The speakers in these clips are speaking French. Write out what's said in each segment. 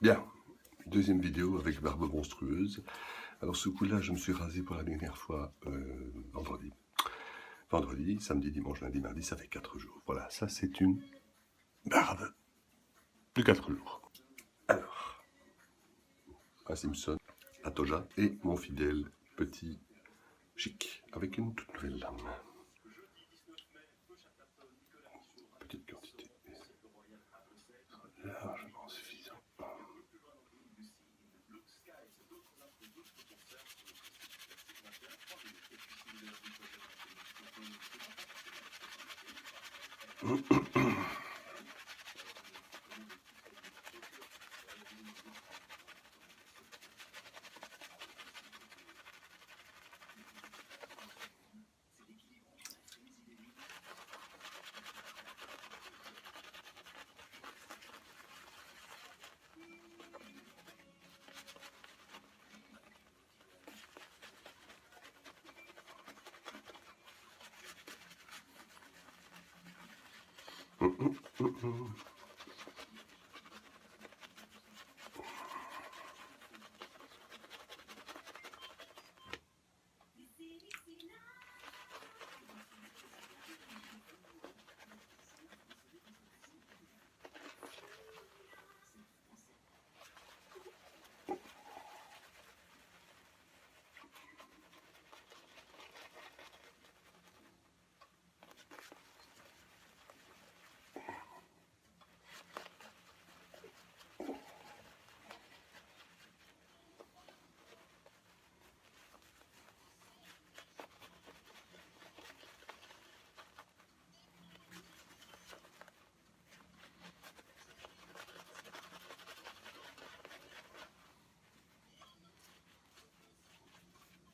Bien, deuxième vidéo avec barbe monstrueuse. Alors ce coup-là, je me suis rasé pour la dernière fois vendredi. Vendredi, samedi, dimanche, lundi, mardi, ça fait 4 jours. Voilà, ça c'est une barbe de 4 jours. Alors, un Simpson, un Toja et mon fidèle petit Chic avec une toute nouvelle lame. Petite quantité. Largement suffisant.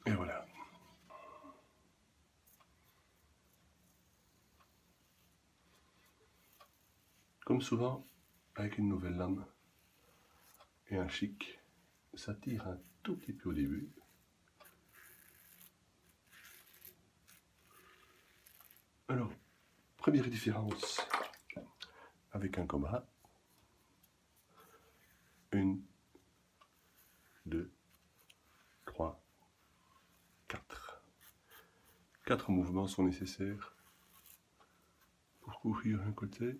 Et voilà. Comme souvent, avec une nouvelle lame et un Chic, ça tire un tout petit peu au début. Alors, première différence avec un Cobra. 1, 2, 3, 4. 4 mouvements sont nécessaires pour couvrir un côté.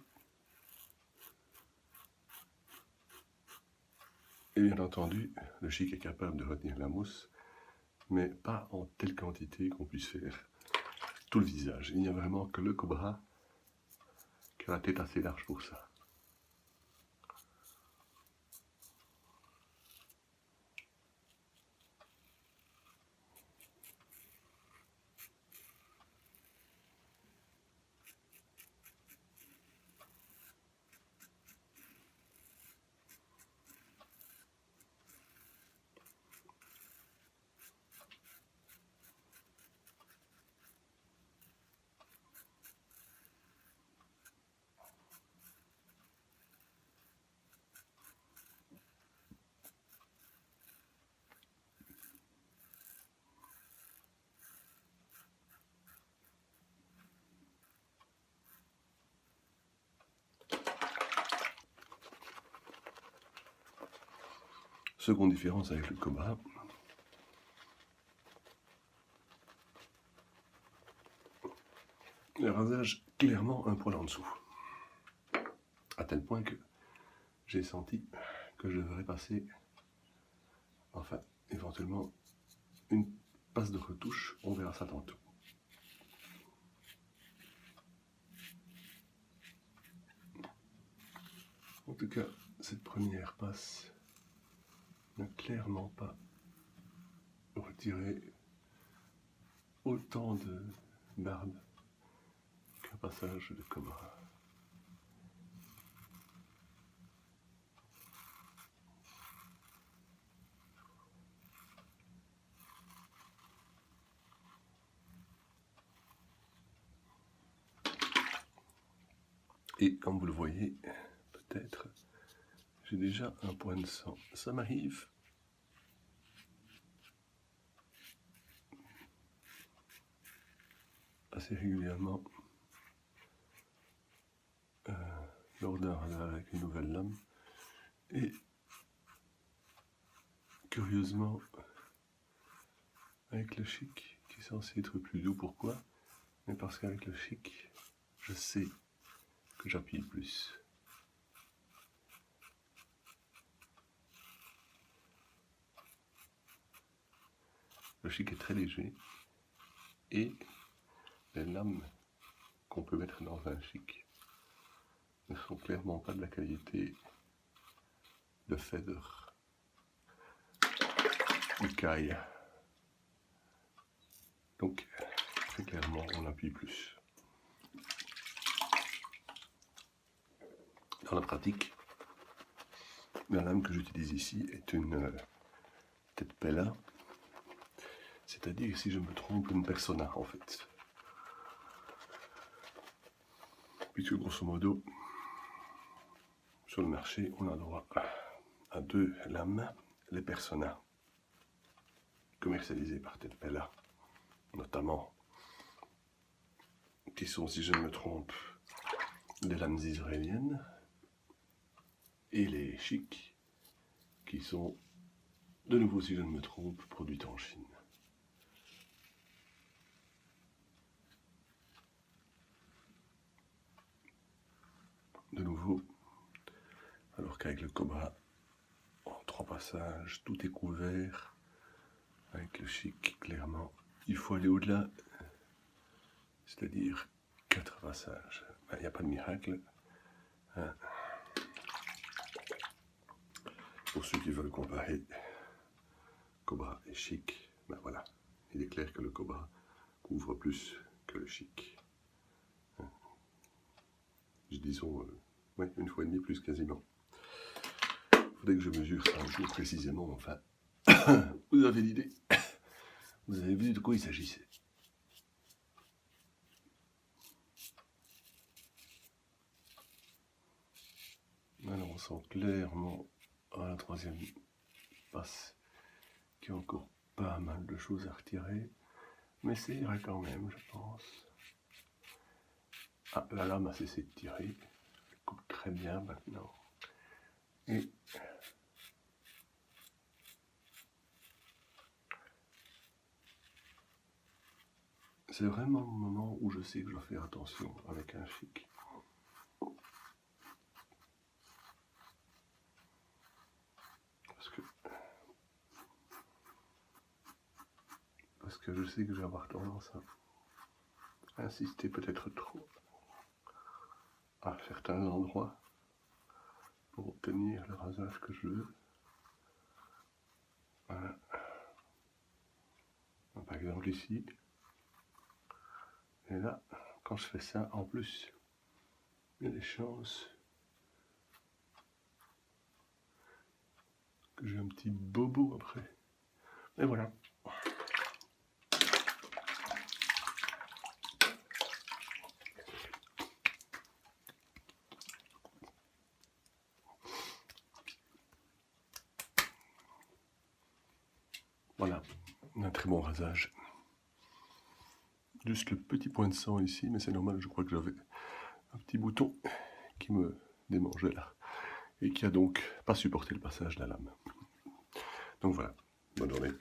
Et bien entendu, le Chic est capable de retenir la mousse, mais pas en telle quantité qu'on puisse faire tout le visage. Il n'y a vraiment que le Cobra qui a la tête assez large pour ça. Seconde différence avec le Cobra. Le rasage clairement un poil en dessous. À tel point que j'ai senti que je devrais passer, enfin, éventuellement, une passe de retouche. On verra ça tantôt. En tout cas, cette première passe n'a clairement pas retiré autant de barbe qu'un passage de Cobra. Et comme vous le voyez, peut-être, j'ai déjà un point de sang. Ça m'arrive. Assez régulièrement lors d'un rasage avec une nouvelle lame. Et curieusement, avec le Chic, qui est censé être plus doux, pourquoi? Mais parce qu'avec le Chic, je sais que j'appuie plus. Le Chic est très léger et les lames qu'on peut mettre dans un Chic ne sont clairement pas de la qualité de Feather ou Kai. Donc, très clairement, on appuie plus. Dans la pratique, la lame que j'utilise ici est une tête Pella, c'est-à-dire, si je me trompe, une Persona en fait. Puisque grosso modo, sur le marché, on a droit à 2 lames, les Persona, commercialisées par tête Pella, notamment, qui sont, si je ne me trompe, des lames israéliennes, et les Chic, qui sont, de nouveau, si je ne me trompe, produites en Chine. De nouveau, alors qu'avec le Cobra, en 3 passages, tout est couvert. Avec le Chic, clairement, il faut aller au-delà, c'est-à-dire 4 passages. Il n'y a pas de miracle. Hein. Pour ceux qui veulent comparer Cobra et Chic, ben voilà, il est clair que le Cobra couvre plus que le Chic. Hein. Disons, ouais, 1,5 fois plus quasiment. Il faudrait que je mesure ça un jour précisément, enfin, vous avez l'idée. Vous avez vu de quoi il s'agissait. Alors on sent clairement à la 3e passe qu'il y a encore pas mal de choses à retirer, mais c'est ira quand même, je pense. Ah, la lame a cessé de tirer, elle coupe très bien maintenant. Et c'est vraiment le moment où je sais que je dois faire attention avec un Chic. Parce que je sais que je vais avoir tendance à insister peut-être trop à certains endroits pour obtenir le rasage que je veux. Voilà. Par exemple ici. Et là, quand je fais ça, en plus, il y a des chances que j'ai un petit bobo après. Et voilà. Voilà, un très bon rasage. Juste le petit point de sang ici, mais c'est normal, je crois que j'avais un petit bouton qui me démangeait là, et qui a donc pas supporté le passage de la lame. Donc voilà, bonne journée.